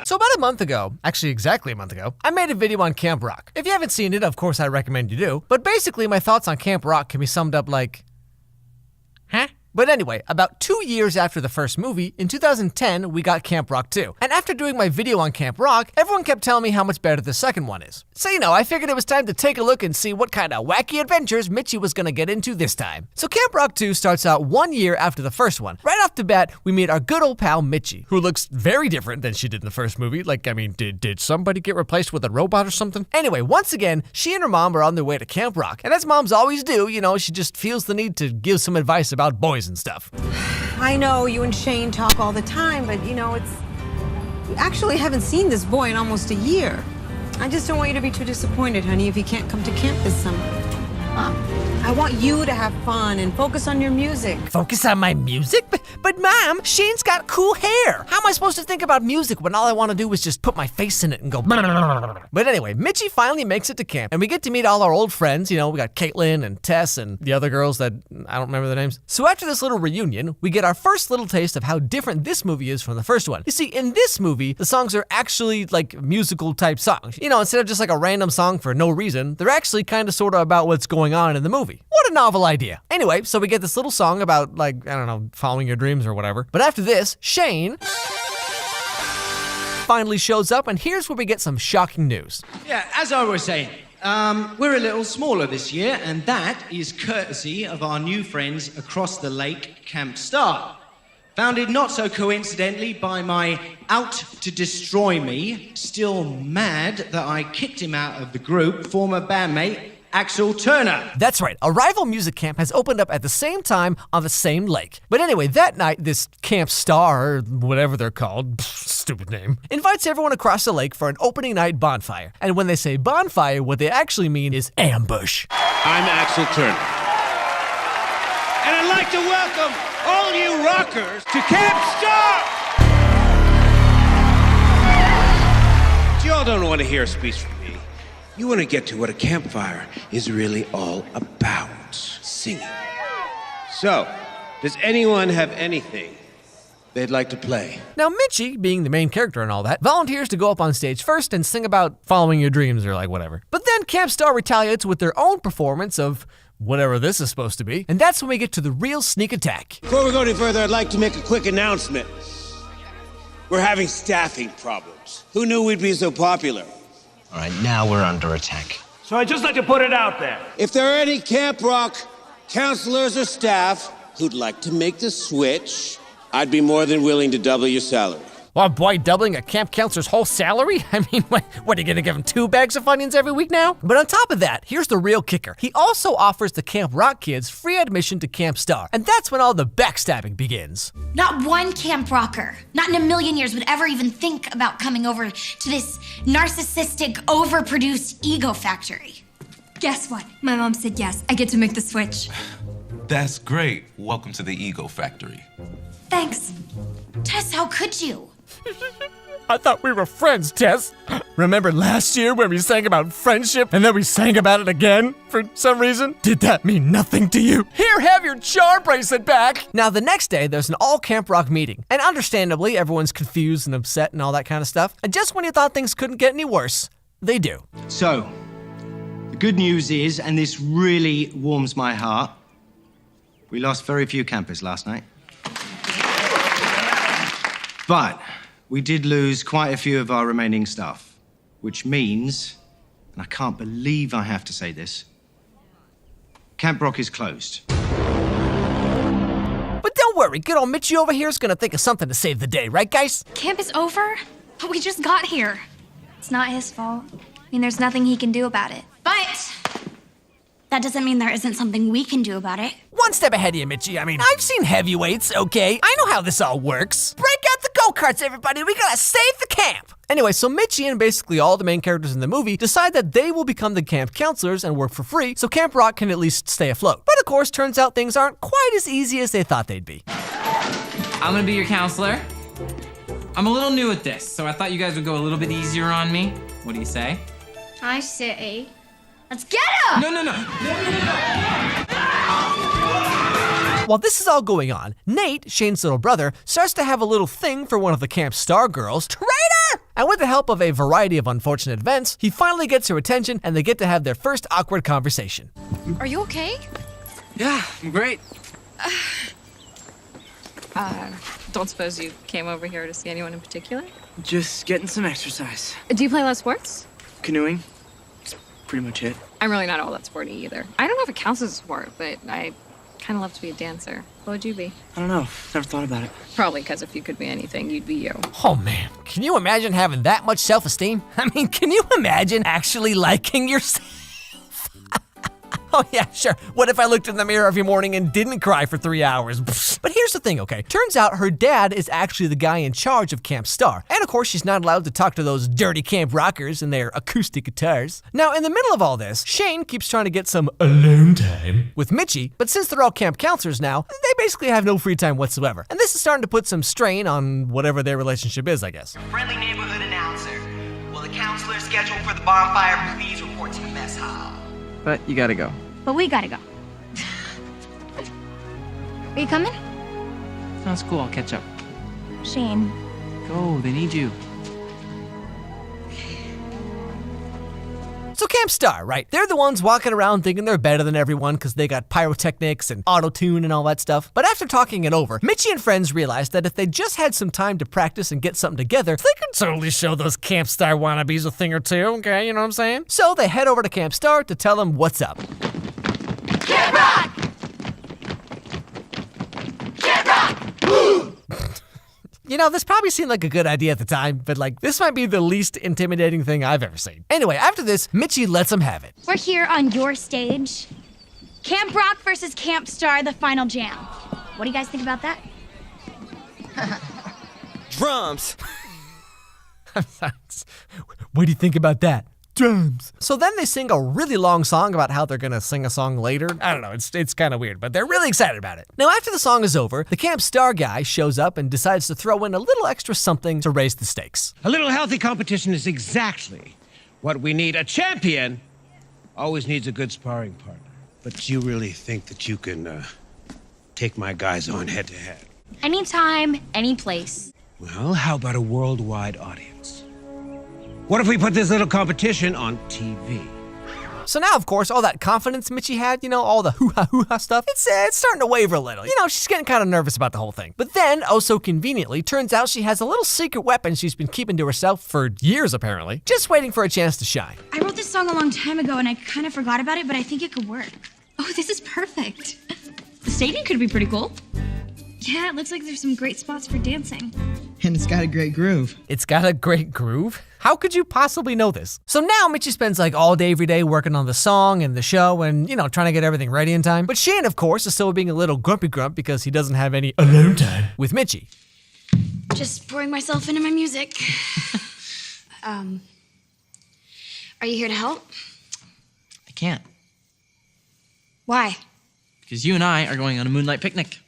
So about a month ago, actually exactly a month ago, I made a video on Camp Rock. If you haven't seen it, of course I recommend you do. But basically my thoughts on Camp Rock can be summed up like, huh? But anyway, about 2 years after the first movie, in 2010, we got Camp Rock 2. And after doing my video on Camp Rock, everyone kept telling me how much better the second one is. So I figured it was time to take a look and see what kind of wacky adventures Mitchie was gonna get into this time. So Camp Rock 2 starts out 1 year after the first one. Right off the bat, we meet our good old pal Mitchie, who looks very different than she did in the first movie. Did somebody get replaced with a robot or something? Anyway, once again, she and her mom are on their way to Camp Rock. And as moms always do, she just feels the need to give some advice about boys and stuff. I know you and Shane talk all the time, but you actually haven't seen this boy in almost a year. I just don't want you to be too disappointed, honey, if he can't come to camp this summer. I want you to have fun and focus on your music. Focus on my music? But Mom, Shane's got cool hair. How am I supposed to think about music when all I want to do is just put my face in it and go But anyway, Mitchie finally makes it to camp, and we get to meet all our old friends. We got Caitlin and Tess and the other girls that I don't remember their names. So after this little reunion, we get our first little taste of how different this movie is from the first one. You see, in this movie, the songs are actually like musical type songs. Instead of just like a random song for no reason, they're actually kind of sort of about what's going on in the movie. What a novel idea. Anyway, so we get this little song about following your dreams or whatever. But after this, Shane finally shows up, and here's where we get some shocking news. Yeah, as I was saying, we're a little smaller this year, and that is courtesy of our new friends across the lake, Camp Star. Founded not so coincidentally by my out-to-destroy-me, still mad that I kicked him out of the group, former bandmate Axel Turner. That's right, a rival music camp has opened up at the same time on the same lake. But anyway, that night, this Camp Star, or whatever they're called, stupid name, invites everyone across the lake for an opening night bonfire. And when they say bonfire, what they actually mean is ambush. I'm Axel Turner. And I'd like to welcome all you rockers to Camp Star! Y'all don't want to hear a speech from me. You want to get to what a campfire is really all about. Singing. So, does anyone have anything they'd like to play? Now, Mitchie, being the main character and all that, volunteers to go up on stage first and sing about following your dreams or whatever. But then Camp Star retaliates with their own performance of whatever this is supposed to be, and that's when we get to the real sneak attack. Before we go any further, I'd like to make a quick announcement. We're having staffing problems. Who knew we'd be so popular? All right, now we're under attack. So I'd just like to put it out there. If there are any Camp Rock counselors or staff who'd like to make the switch, I'd be more than willing to double your salary. Oh boy, doubling a camp counselor's whole salary? I mean, what are you gonna give him 2 bags of Funyuns every week now? But on top of that, here's the real kicker. He also offers the Camp Rock kids free admission to Camp Star, and that's when all the backstabbing begins. Not one Camp Rocker, not in a million years, would ever even think about coming over to this narcissistic, overproduced ego factory. Guess what? My mom said yes. I get to make the switch. That's great. Welcome to the ego factory. Thanks. Tess, how could you? I thought we were friends, Tess. Remember last year when we sang about friendship and then we sang about it again for some reason? Did that mean nothing to you? Here, have your charm bracelet back. Now, the next day, there's an all Camp Rock meeting. And understandably, everyone's confused and upset and all that kind of stuff. And just when you thought things couldn't get any worse, they do. So, the good news is, and this really warms my heart, we lost very few campers last night. But we did lose quite a few of our remaining staff, which means, and I can't believe I have to say this, Camp Rock is closed. But don't worry, good old Mitchie over here is gonna think of something to save the day, right, guys? Camp is over? But we just got here. It's not his fault. I mean, there's nothing he can do about it. But that doesn't mean there isn't something we can do about it. One step ahead of you, Mitchie. I mean, I've seen heavyweights, okay? I know how this all works. Break out the go-karts, everybody. We gotta save the camp. Anyway, so Mitchie and basically all the main characters in the movie decide that they will become the camp counselors and work for free so Camp Rock can at least stay afloat. But of course, turns out things aren't quite as easy as they thought they'd be. I'm gonna be your counselor. I'm a little new at this, so I thought you guys would go a little bit easier on me. What do you say? I say, let's get him! No. While this is all going on, Nate, Shane's little brother, starts to have a little thing for one of the Camp Star girls. Traitor! And with the help of a variety of unfortunate events, he finally gets her attention and they get to have their first awkward conversation. Are you okay? Yeah, I'm great. Don't suppose you came over here to see anyone in particular? Just getting some exercise. Do you play a lot of sports? Canoeing. That's pretty much it. I'm really not all that sporty either. I don't know if it counts as a sport, but I kind of love to be a dancer. What would you be? I don't know. Never thought about it. Probably because if you could be anything, you'd be you. Oh man, can you imagine having that much self-esteem? I mean, can you imagine actually liking yourself? Oh yeah, sure. What if I looked in the mirror every morning and didn't cry for 3 hours? But here's the thing, okay? Turns out her dad is actually the guy in charge of Camp Star. And of course, she's not allowed to talk to those dirty camp rockers and their acoustic guitars. Now, in the middle of all this, Shane keeps trying to get some alone time with Mitchie, but since they're all camp counselors now, they basically have no free time whatsoever. And this is starting to put some strain on whatever their relationship is, I guess. Friendly neighborhood announcer. Will the counselor scheduled for the bonfire please report to the mess hall? But you gotta go. But we gotta go. Are you coming? Sounds cool. I'll catch up. Shane. Go. They need you. So Camp Star, right? They're the ones walking around thinking they're better than everyone because they got pyrotechnics and auto-tune and all that stuff. But after talking it over, Mitchie and friends realized that if they just had some time to practice and get something together, they could totally show those Camp Star wannabes a thing or two, okay? You know what I'm saying? So they head over to Camp Star to tell them what's up. Camp Rock! Camp Rock! You know, this probably seemed like a good idea at the time, but like, this might be the least intimidating thing I've ever seen. Anyway, after this, Mitchie lets them have it. We're here on your stage. Camp Rock versus Camp Star, the final jam. What do you guys think about that? Drums. What do you think about that? Drums. So then they sing a really long song about how they're gonna sing a song later. I don't know, it's kind of weird, but they're really excited about it. Now after the song is over, the Camp Star guy shows up and decides to throw in a little extra something to raise the stakes. A little healthy competition is exactly what we need. A champion always needs a good sparring partner. But you really think that you can take my guys on head to head? Anytime, any place. Well, how about a worldwide audience? What if we put this little competition on TV? So now, of course, all that confidence Mitchie had, you know, all the hoo-ha stuff, it's starting to waver a little. You know, she's getting kind of nervous about the whole thing. But then, oh so conveniently, turns out she has a little secret weapon she's been keeping to herself for years, apparently, just waiting for a chance to shine. I wrote this song a long time ago and I kind of forgot about it, but I think it could work. Oh, this is perfect. The staging could be pretty cool. Yeah, it looks like there's some great spots for dancing. And it's got a great groove. It's got a great groove? How could you possibly know this? So now Mitchie spends like all day every day working on the song and the show and, you know, trying to get everything ready in time. But Shane, of course, is still being a little grumpy grump because he doesn't have any alone time with Mitchie. Just pouring myself into my music. Are you here to help? I can't. Why? Because you and I are going on a moonlight picnic.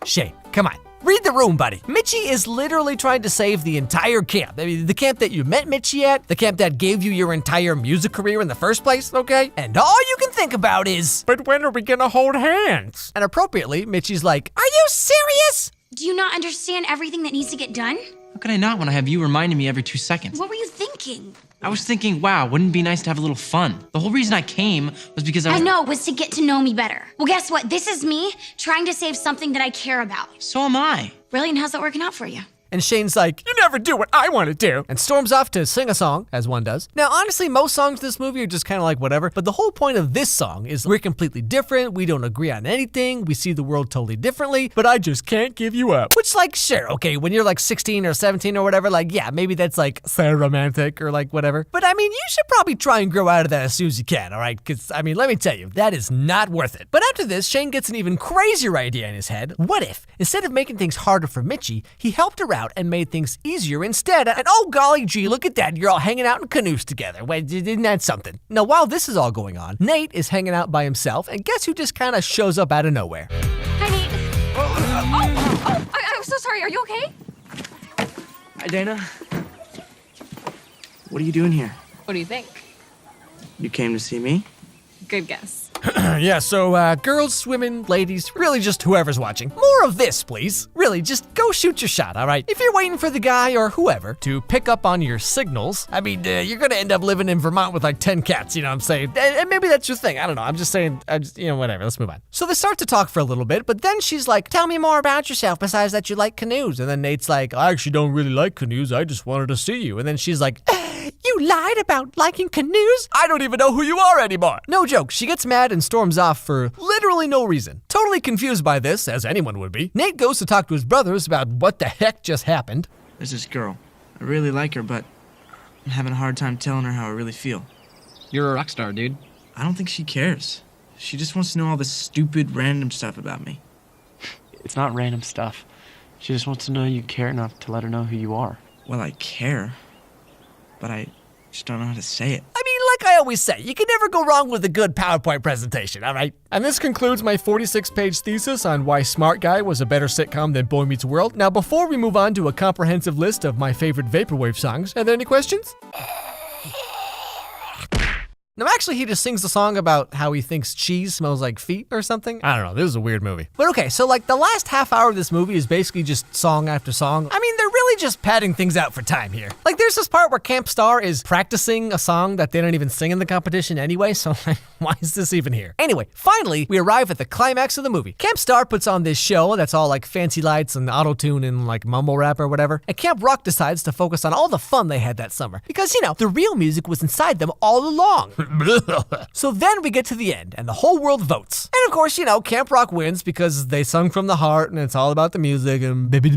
Shane, come on. Read the room, buddy. Mitchie is literally trying to save the entire camp. I mean, the camp that you met Mitchie at, the camp that gave you your entire music career in the first place, okay? And all you can think about is, but when are we gonna hold hands? And appropriately, Mitchie's like, are you serious? Do you not understand everything that needs to get done? How could I not when I have you reminding me every 2 seconds? What were you thinking? I was thinking, wow, wouldn't it be nice to have a little fun? The whole reason I came was because I know, was to get to know me better. Well, guess what? This is me trying to save something that I care about. So am I. Really? And how's that working out for you? And Shane's like, you never do what I want to do, and storms off to sing a song, as one does. Now, honestly, most songs in this movie are just kind of like whatever, but the whole point of this song is we're completely different, we don't agree on anything, we see the world totally differently, but I just can't give you up. Which, like, sure, okay, when you're like 16 or 17 or whatever, like, yeah, maybe that's like so romantic or like whatever. But I mean, you should probably try and grow out of that as soon as you can, all right? Because, I mean, let me tell you, that is not worth it. But after this, Shane gets an even crazier idea in his head. What if, instead of making things harder for Mitchie, he helped her out and made things easier instead? And oh golly gee, look at that, you're all hanging out in canoes together. Wait, isn't that something? Now while this is all going on, Nate is hanging out by himself, and guess who just kind of shows up out of nowhere? Hi, Nate. I'm so sorry. Are you okay? Hi, Dana. What are you doing here? What do you think? You came to see me? Good guess. Yeah, so girls, women, ladies, really just whoever's watching. More of this, please. Really, just go shoot your shot, all right? If you're waiting for the guy or whoever to pick up on your signals, I mean, you're gonna end up living in Vermont with like 10 cats, you know what I'm saying? And maybe that's your thing, I don't know. I'm just saying, whatever, let's move on. So they start to talk for a little bit, but then she's like, tell me more about yourself besides that you like canoes. And then Nate's like, I actually don't really like canoes, I just wanted to see you. And then she's like, you lied about liking canoes? I don't even know who you are anymore. No joke, she gets mad and storms off for literally no reason. Totally confused by this, as anyone would be. Nate goes to talk to his brothers about what the heck just happened. There's this girl. I really like her, but I'm having a hard time telling her how I really feel. You're a rock star, dude. I don't think she cares. She just wants to know all this stupid, random stuff about me. It's not random stuff. She just wants to know you care enough to let her know who you are. Well, I care, but I just don't know how to say it. I mean, like I always say, you can never go wrong with a good PowerPoint presentation, all right? And this concludes my 46-page thesis on why Smart Guy was a better sitcom than Boy Meets World. Now, before we move on to a comprehensive list of my favorite Vaporwave songs, are there any questions? No, actually, he just sings the song about how he thinks cheese smells like feet or something. I don't know, this is a weird movie. But okay, so like the last half hour of this movie is basically just song after song. I mean, they're really just padding things out for time here. Like there's this part where Camp Star is practicing a song that they don't even sing in the competition anyway, so like, why is this even here? Anyway, finally, we arrive at the climax of the movie. Camp Star puts on this show that's all like fancy lights and auto-tune and like mumble rap or whatever, and Camp Rock decides to focus on all the fun they had that summer. Because, you know, the real music was inside them all along. So then we get to the end, and the whole world votes. And of course, you know, Camp Rock wins because they sung from the heart, and it's all about the music, and baby.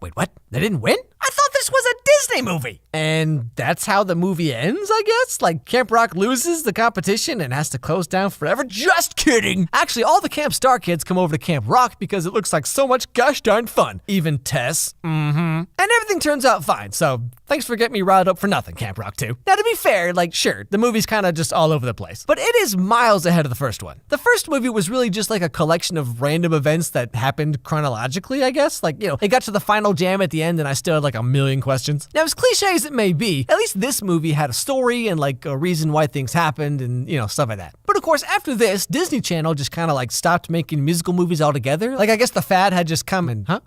Wait, what? They didn't win? I thought this was a Disney movie. And that's how the movie ends, I guess? Like Camp Rock loses the competition and has to close down forever? Just kidding. Actually, all the Camp Star kids come over to Camp Rock because it looks like so much gosh darn fun. Even Tess. And everything turns out fine, so thanks for getting me riled up for nothing, Camp Rock 2. Now, to be fair, like, sure, the movie's kind of just all over the place, but it is miles ahead of the first one. The first movie was really just like a collection of random events that happened chronologically, I guess. Like, you know, it got to the final jam at the end and I still had like a million questions. Now, as cliche as it may be, at least this movie had a story and like a reason why things happened and, you know, stuff like that. But of course, after this, Disney Channel just kind of like stopped making musical movies altogether. Like, I guess the fad had just come and, huh?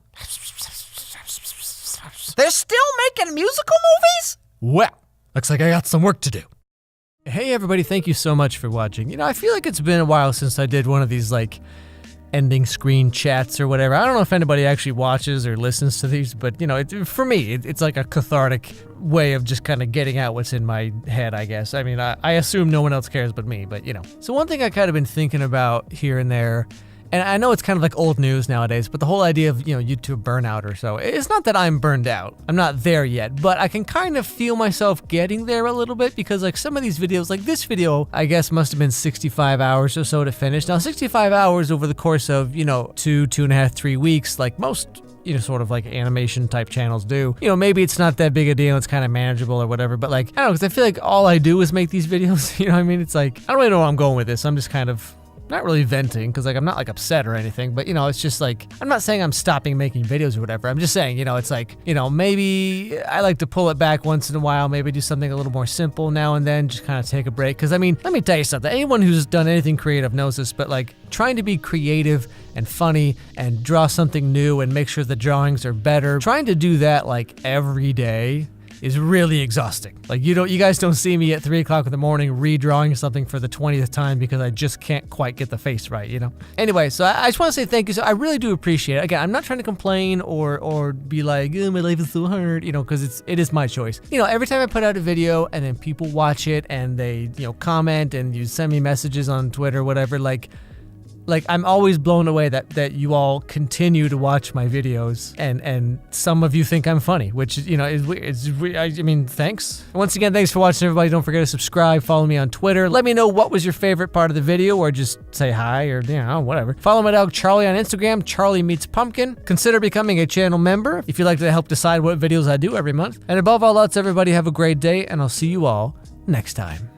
They're still making musical movies? Well, looks like I got some work to do. Hey everybody, thank you so much for watching. You know, I feel like it's been a while since I did one of these like ending screen chats or whatever. I don't know if anybody actually watches or listens to these, but you know, for me, it's like a cathartic way of just kind of getting out what's in my head, I guess. I mean, I assume no one else cares but me, but you know. So one thing I kind of been thinking about here and there, and I know it's kind of like old news nowadays, but the whole idea of, you know, YouTube burnout or so, it's not that I'm burned out. I'm not there yet, but I can kind of feel myself getting there a little bit because like some of these videos, like this video, I guess must have been 65 hours or so to finish. Now, 65 hours over the course of, you know, 2.5, 3 weeks, like most, you know, sort of like animation type channels do. You know, maybe it's not that big a deal, it's kind of manageable or whatever, but like, I don't know, because I feel like all I do is make these videos, you know what I mean? It's like, I don't really know where I'm going with this. I'm just kind of not really venting because like I'm not like upset or anything, but you know, it's just like, I'm not saying I'm stopping making videos or whatever. I'm just saying, you know, it's like, you know, maybe I like to pull it back once in a while, maybe do something a little more simple now and then, just kind of take a break. Because I mean, let me tell you something, anyone who's done anything creative knows this, but like trying to be creative and funny and draw something new and make sure the drawings are better, trying to do that like every day is really exhausting. Like you guys don't see me at 3 o'clock in the morning redrawing something for the 20th time because I just can't quite get the face right, you know? Anyway, so I just want to say thank you. So I really do appreciate it. Again, I'm not trying to complain or be like, oh, my life is so hard, you know, because it is my choice. You know, every time I put out a video and then people watch it and they, you know, comment and you send me messages on Twitter, whatever, like I'm always blown away that you all continue to watch my videos and some of you think I'm funny, which, you know, I mean, thanks. Once again, thanks for watching, everybody. Don't forget to subscribe, follow me on Twitter. Let me know what was your favorite part of the video or just say hi or, you know, whatever. Follow my dog Charlie on Instagram, Charlie Meets Pumpkin. Consider becoming a channel member if you'd like to help decide what videos I do every month. And above all else, everybody have a great day and I'll see you all next time.